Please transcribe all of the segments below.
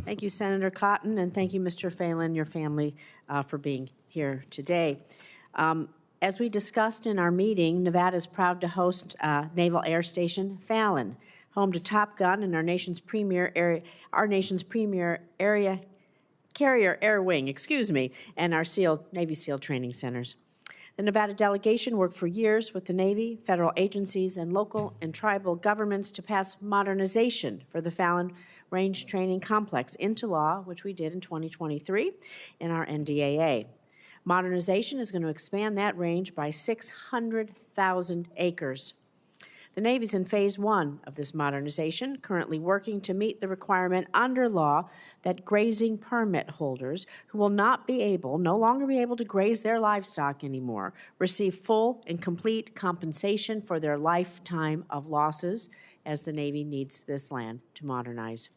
Thank you, Senator Cotton, and thank you, Mr. Phelan, your family, for being here today. As we discussed in our meeting, Nevada is proud to host Naval Air Station Fallon, home to Top Gun and our nation's premier area carrier air wing, and our Navy SEAL training centers. The Nevada delegation worked for years with the Navy, federal agencies, and local and tribal governments to pass modernization for the Fallon Range Training Complex into law, which we did in 2023 in our NDAA. Modernization is going to expand that range by 600,000 acres. The Navy's in phase 1 of this modernization, currently working to meet the requirement under law that grazing permit holders who will no longer be able to graze their livestock anymore, receive full and complete compensation for their lifetime of losses, as the Navy needs this land to modernize.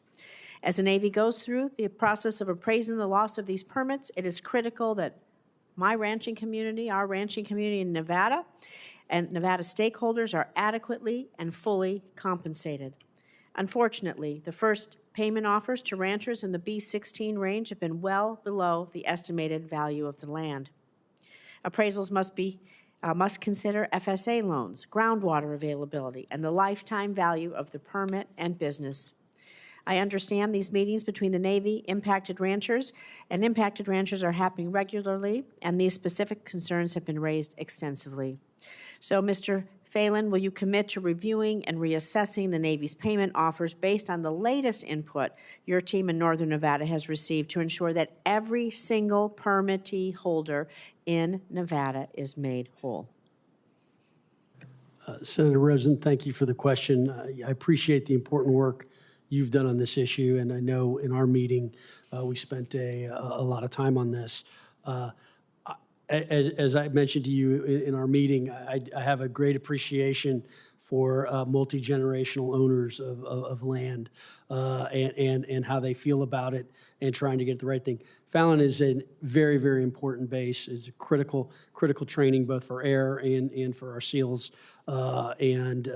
As the Navy goes through the process of appraising the loss of these permits, it is critical that our ranching community in Nevada, and Nevada stakeholders are adequately and fully compensated. Unfortunately, the first payment offers to ranchers in the B16 range have been well below the estimated value of the land. Appraisals must consider FSA loans, groundwater availability, and the lifetime value of the permit and business. I understand these meetings between the Navy, impacted ranchers are happening regularly, and these specific concerns have been raised extensively. So, Mr. Phelan, will you commit to reviewing and reassessing the Navy's payment offers based on the latest input your team in Northern Nevada has received to ensure that every single permittee holder in Nevada is made whole? Senator Rosen, thank you for the question. I appreciate the important work you've done on this issue, and I know in our meeting we spent a lot of time on this. As I mentioned to you in our meeting, I have a great appreciation for multi-generational owners of land and how they feel about it and trying to get the right thing. Fallon is a very, very important base. It's a critical training both for air and for our SEALs. And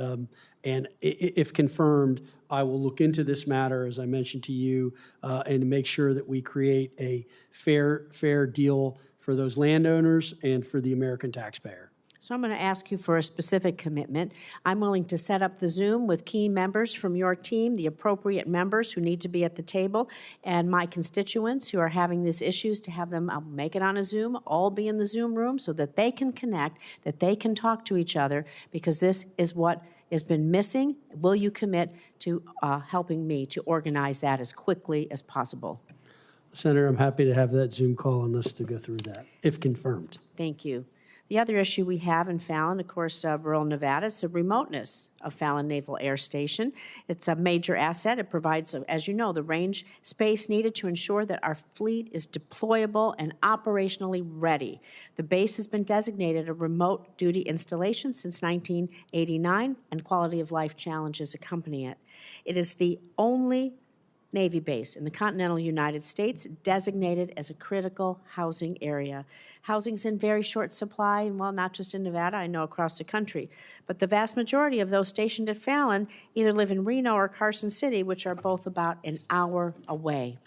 if confirmed, I will look into this matter, as I mentioned to you, and make sure that we create a fair deal for those landowners and for the American taxpayer. So I'm going to ask you for a specific commitment. I'm willing to set up the Zoom with key members from your team, the appropriate members who need to be at the table, and my constituents who are having these issues to have them, I'll make it on a Zoom, all be in the Zoom room so that they can connect, that they can talk to each other, because this is what has been missing. Will you commit to helping me to organize that as quickly as possible? Senator, I'm happy to have that Zoom call on us to go through that, if confirmed. Thank you. The other issue we have in Fallon, of course, rural Nevada, is the remoteness of Fallon Naval Air Station. It's a major asset. It provides, as you know, the range space needed to ensure that our fleet is deployable and operationally ready. The base has been designated a remote duty installation since 1989, and quality of life challenges accompany it. It is the only Navy base in the continental United States designated as a critical housing area. Housing's in very short supply, and well, not just in Nevada, I know across the country. But the vast majority of those stationed at Fallon either live in Reno or Carson City, which are both about an hour away.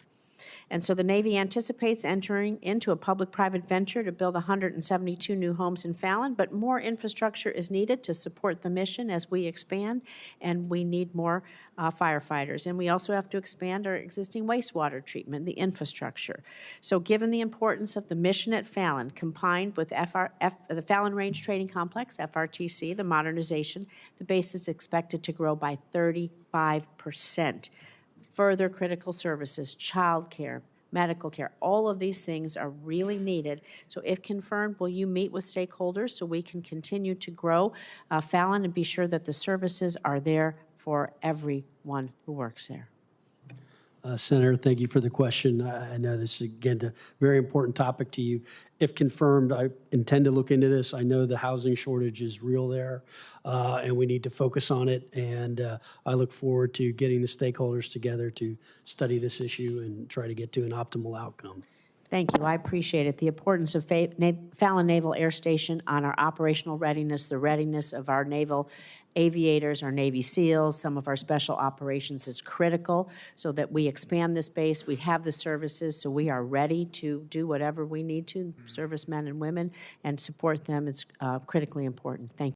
And so the Navy anticipates entering into a public-private venture to build 172 new homes in Fallon, but more infrastructure is needed to support the mission as we expand, and we need more firefighters. And we also have to expand our existing wastewater treatment, the infrastructure. So given the importance of the mission at Fallon, combined with the Fallon Range Training Complex, FRTC, the modernization, the base is expected to grow by 35%. Further critical services, child care, medical care, all of these things are really needed. So if confirmed, will you meet with stakeholders so we can continue to grow Fallon and be sure that the services are there for everyone who works there? Senator, thank you for the question. I know this is, again, a very important topic to you. If confirmed, I intend to look into this. I know the housing shortage is real there, and we need to focus on it. And I look forward to getting the stakeholders together to study this issue and try to get to an optimal outcome. Thank you. I appreciate it. The importance of Fallon Naval Air Station on our operational readiness, the readiness of our naval aviators, our Navy SEALs, some of our special operations is critical so that we expand this base. We have the services, so we are ready to do whatever we need to, servicemen and women, and support them. It's critically important. Thank you.